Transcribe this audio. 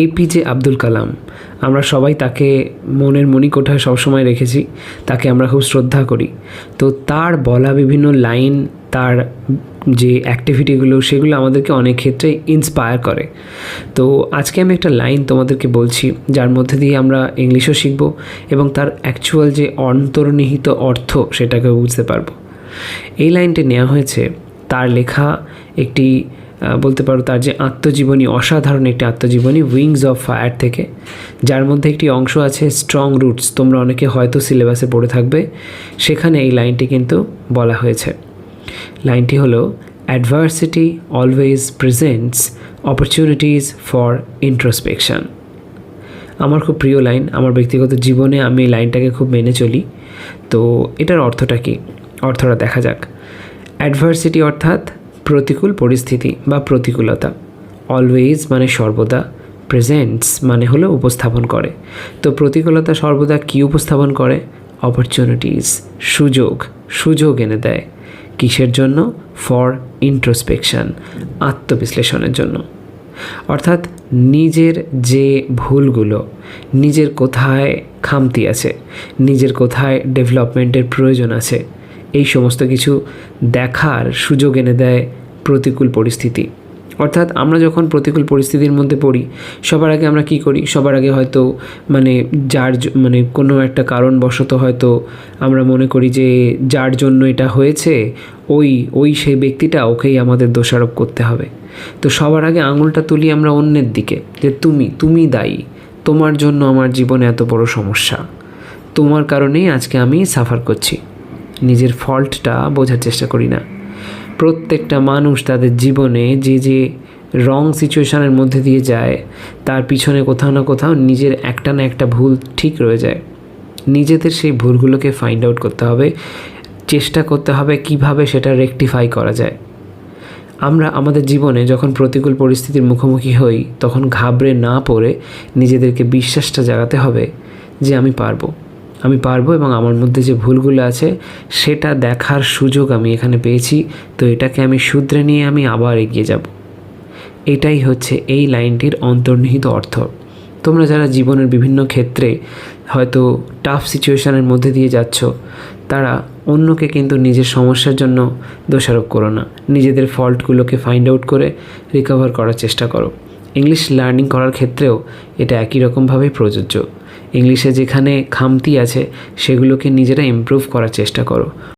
APJ Abdul Kalam, আমরা সবাই তাকে মনের মণিকোঠায় সবসময় রেখেছি, তাকে আমরা খুব শ্রদ্ধা করি। তো তার বলা বিভিন্ন লাইন, তার যে অ্যাক্টিভিটিগুলো, সেগুলো আমাদেরকে অনেক ক্ষেত্রে ইন্সপায়ার করে। তো আজকে আমি একটা লাইন তোমাদেরকে বলছি, যার মধ্যে দিয়ে আমরা ইংলিশও শিখব এবং তার অ্যাকচুয়াল যে অন্তর্নিহিত অর্থ সেটাকে বুঝতে পারবো। এই লাইনটি নেওয়া হয়েছে তার লেখা একটি বলতে পারো তার যে আত্মজীবনী, অসাধারণ একটি আত্মজীবনী উইংস অফ ফায়ার থেকে, যার মধ্যে একটি অংশ আছে স্ট্রং রুটস। তোমরা অনেকে হয়তো সিলেবাসে পড়ে থাকবে, সেখানে এই লাইনটি কিন্তু বলা হয়েছে। লাইনটি হলো, adversity always presents opportunities for introspection. আমার খুব প্রিয় লাইন, আমার ব্যক্তিগত জীবনে আমি এই লাইনটাকে খুব মেনে চলি। তো এটার অর্থটা কী, অর্থটা দেখা যাক। অ্যাডভার্সিটি অর্থাৎ প্রতিকূল পরিস্থিতি বা প্রতিকূলতা, অলওয়েজ মানে সর্বদা, প্রেজেন্টস মানে হলো উপস্থাপন করে। তো প্রতিকূলতা সর্বদা কী উপস্থাপন করে? অপরচুনিটিস, সুযোগ এনে দেয়। কিসের জন্য? ফর ইন্ট্রোস্পেকশন, আত্মবিশ্লেষণের জন্য। অর্থাৎ নিজের যে ভুলগুলো, নিজের কোথায় খামতি আছে, নিজের কোথায় ডেভেলপমেন্টের প্রয়োজন আছে, এই সমস্ত কিছু দেখার সুযোগ এনে দেয় প্রতিকূল পরিস্থিতি। অর্থাৎ আমরা যখন প্রতিকূল পরিস্থিতির মধ্যে পড়ি, সবার আগে আমরা কি করি? সবার আগে হয়তো কোনো একটা কারণবশত হয়তো আমরা মনে করি যে যার জন্য এটা হয়েছে ওই সেই ব্যক্তিটা, ওকেই আমাদের দোষারোপ করতে হবে। তো সবার আগে আঙুলটা তুলি আমরা অন্যের দিকে, যে তুমি দায়ী, তোমার জন্য আমার জীবনে এত বড় সমস্যা, তোমার কারণেই আজকে আমি সাফার করছি। নিজের ফল্টটা বোঝার চেষ্টা করি না। প্রত্যেকটা মানুষ তাদের জীবনে যে রং সিচুয়েশানের মধ্যে দিয়ে যায়, তার পিছনে কোথাও না কোথাও নিজের একটা না একটা ভুল ঠিক রয়ে যায়। নিজেদের সেই ভুলগুলোকে ফাইন্ড আউট করতে হবে, চেষ্টা করতে হবে কিভাবে সেটা রেকটিফাই করা যায়। আমরা আমাদের জীবনে যখন প্রতিকূল পরিস্থিতির মুখোমুখি হই, তখন ঘাবড়ে না পড়ে নিজেদেরকে বিশ্বাসটা জাগাতে হবে যে আমি পারবো এবং আমার মধ্যে যে ভুলগুলো আছে সেটা দেখার সুযোগ আমি এখানে পেয়েছি। তো এটাকে আমি শুধরে নিয়ে আমি আবার এগিয়ে যাব। এটাই হচ্ছে এই লাইনটির অন্তর্নিহিত অর্থ। তোমরা যারা জীবনের বিভিন্ন ক্ষেত্রে হয়তো টাফ সিচুয়েশানের মধ্যে দিয়ে যাচ্ছ, তারা অন্যকে কিন্তু নিজের সমস্যার জন্য দোষারোপ করো না। নিজেদের ফল্টগুলোকে ফাইন্ড আউট করে রিকভার করার চেষ্টা করো। ইংলিশ লার্নিং করার ক্ষেত্রেও এটা একই রকমভাবেই প্রযোজ্য। ইংলিশে যেখানে খামতি আছে সেগুলোকে নিজেরা ইমপ্রুভ করার চেষ্টা করো।